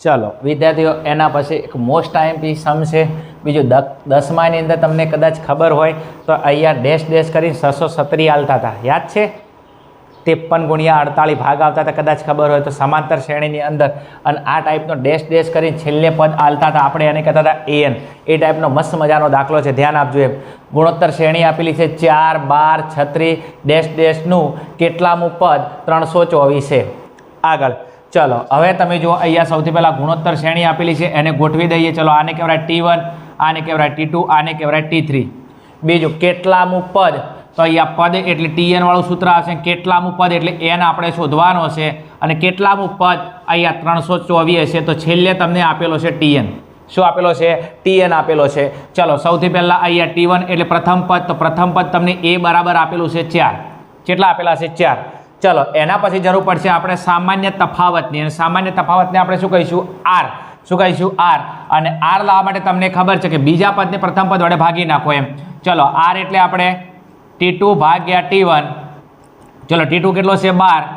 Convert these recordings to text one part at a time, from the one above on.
चलो विद्यार्थीओ एना पछी एक मोस्ट आईएमपी सम है बीजू 10मानी अंदर तमने कदाच खबर होय तो अहींया डेश डेश करीने 670 आलता था याद है 53 गुणिया 48 भाग आता था कदाच खबर होय तो समांतर श्रेणी अंदर अने आ टाइपनो डेश डेश करीने छेल्ले पद आलता था आपणे एने कहेता था एन ए टाइपनो मस्त मजानो दाखलो है ध्यान आपजो एम गुणोत्तर श्रेणी आपेली है 4 12 36 डेश डेशनु केटलामु पद 324 है। आगळ चलो हवे तमे जो अहींया सौथी पहेला गुणोत्तर श्रेणी आपेली है एने गोठवी दईए। चलो आने कहेवाय T1 आने कहेवाय T2 आने कहेवाय T3। बीजू केटलामु पद तो अहींया पद एटले Tn वाळुं सूत्र आवशे केटलामु पद एटले n आपणे शोधवानो छे अने केटलामु पद अहींया 324 हशे तो छेल्ले तमने आपेलो छे Tn शुं आपेलो छे Tn आपेलो छे। चलो सौथी पहेला अहींया T1 एटले प्रथम पद तो प्रथम पद तमने a बराबर आपेलुं छे 4 કેટલા આપેલા છે 4। चलो एना पछी जरूर पड़शे आपणे सामान्य तफावतनी अने सामान्य तफावतने आपणे शुं कहीशुं r शुं कहीशुं r अने r लाववा माटे तमने खबर छे के बीजा पदने प्रथम पद वडे भागी नाखो एम। चलो r एटले आपणे T2 भाग्या T1। चलो T2 केटलो छे 12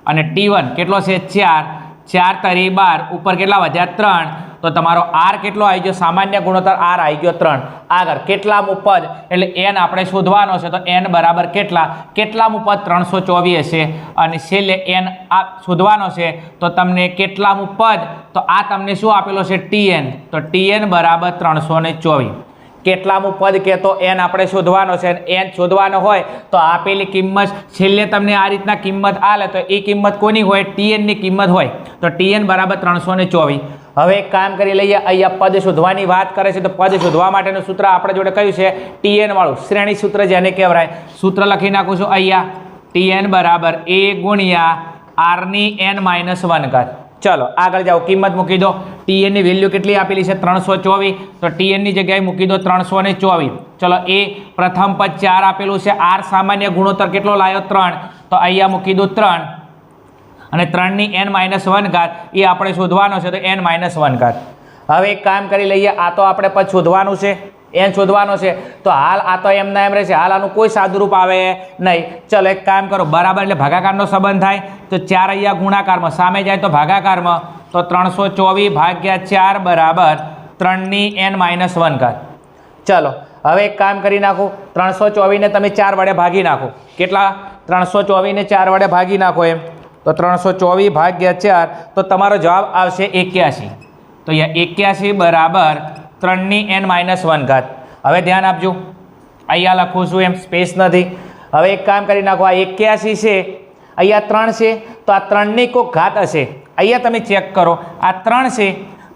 अने T1 केटलो छे 4 4 तरी 12 ऊपर केटला वध्या 3 तो तमारो r केटलो आई गयो सामान्य गुणोत्तर r आई गयो 3। आगळ केटलामु पद एटले n आपणे शोधवानो छे तो n बराबर केटला केटलामु पद 324 हशे अने छेल्ले n आ शोधवानो छे तो तमने केटलामु पद तो आ तमने शुं आपेलो छे Tn तो Tn बराबर 324। केटलामु पद कहेतो n आपणे शोधवानो छे n शोधवानो होय तो आपेली किंमत छेल्ले तमने आ रीतना किंमत आले तो ए किंमत कोनी होय Tn नी किंमत होय तो Tn बराबर 324। हवे एक काम करी लईए अहींया पद शोधवानी वात करे छे तो पद शोधवा माटेनुं सूत्र आपणे जोडे कयुं छे Tn वाळुं श्रेणी सूत्र जेने कहेवाय सूत्र लखी नाखुं छुं अहींया Tn बराबर a गुणिया r नी n-1 घात। चलो आगळ जाओ किंमत मूकी दो Tn नी वेल्यू केटली आपेली छे 324 तो Tn नी जग्याए मूकी दो 324। चलो ए प्रथम पद 4 आपेलुं छे r सामान्य गुणोत्तर केटलो लायो 3 तो अहींया मूकी दो 3 અને 3 ની n-1 ઘાત એ આપણે શોધવાનો છે તો n-1 ઘાત। હવે એક કામ કરી લઈએ આ તો આપણે પદ શોધવાનું છે n શોધવાનો છે તો હાલ આ તો એમના એમ રહેશે હાલ આનું કોઈ સાદુરૂપ આવે નહીં। ચલો એક કામ કરો બરાબર એટલે ભાગાકારનો સંબંધ થાય તો 4 અહીંયા ગુણાકારમાં સામે જાય તો ભાગાકારમાં તો 324 ભાગ્યા 4 બરાબર 3 ની n-1 ઘાત। ચલો હવે એક કામ કરી નાખો 324 ને તમે 4 વડે ભાગી નાખો કેટલા 324 ને 4 વડે ભાગી નાખો એમ तो 324 भाग्या 4 तो तमारो जवाब आवशे 81। तो यहाँ 81 बराबर 3 नी n-1 घात। हवे ध्यान आपजो अहींया लखुं छुं एम स्पेस नथी। हवे एक काम करी नाखो आ 81 छे अहींया 3 छे तो आ 3 नी कोई घात हशे अहींया तमे चेक करो आ 3 छे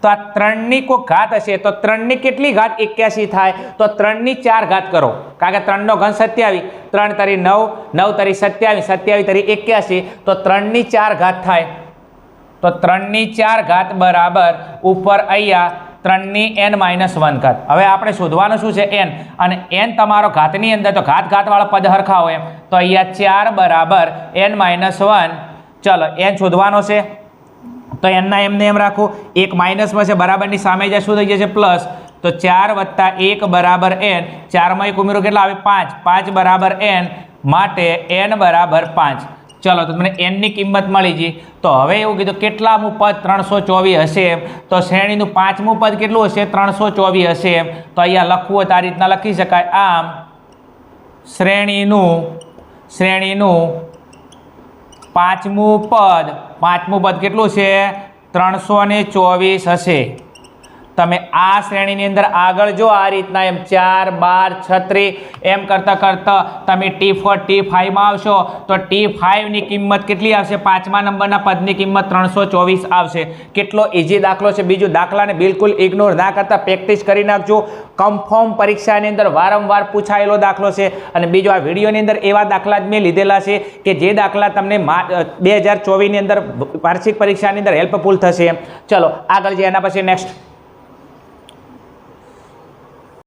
तो आ 3 नी कोई घात हशे तो 3 नी केटली घात 81 थाय तो 3 नी 4 घात करो कारण के 3 नो घन 27 3 तरी 9 9 तरी 27 27 तरी 81 तो 3 नी 4 घात थाय तो 3 नी 4 घात बराबर ऊपर अहींया 3 नी n-1 घात। हवे आपणे शोधवानुं शुं छे n अने n तमारो घातनी अंदर तो घात घातवाळा पद हरखा होय तो अहींया 4 बराबर n-1। चलो n शोधवानो छे तो n ना एमने एम राखो एक माइनस में से बराबर नी सामे जाए शुं थई जशे प्लस तो 4 + 1 बराबर n 4 में 1 उमेरो केटला आवे 5 5 बराबर n माटे n बराबर 5। चलो तो तमने n नी किंमत मळी गई। तो हवे एवुं कीधुं केटलामु पद 324 हशे तो श्रेणीनुं पांचमुं पद केटलुं हशे 324 हशे तो अहींया लखવું હોય તો આ રીતના લખી શકાય આમ શ્રેણીનું પાંચમું પદ કેટલું છે 324 હશે। તમે આ શ્રેણીની અંદર આગળ જો આ રીતના એમ 4 12 36 એમ કરતા કરતા તમે T4 T5 માં આવશો તો T5 ની કિંમત કેટલી આવશે પાંચમા નંબરના પદની કિંમત 324 આવશે। કેટલો ઈઝી દાખલો છે બીજો દાખલાને બિલકુલ ઇગ્નોર ના કરતા પ્રેક્ટિસ કરી નાખજો। કન્ફર્મ પરીક્ષાની અંદર વારંવાર પૂછાયેલો દાખલો છે અને બીજો આ વિડિયોની અંદર એવા દાખલા જ મેં લીધેલા છે કે જે દાખલા તમને 2024 ની અંદર વાર્ષિક પરીક્ષાની અંદર હેલ્પફુલ થશે। ચલો આગળ જે એના પછી નેક્સ્ટ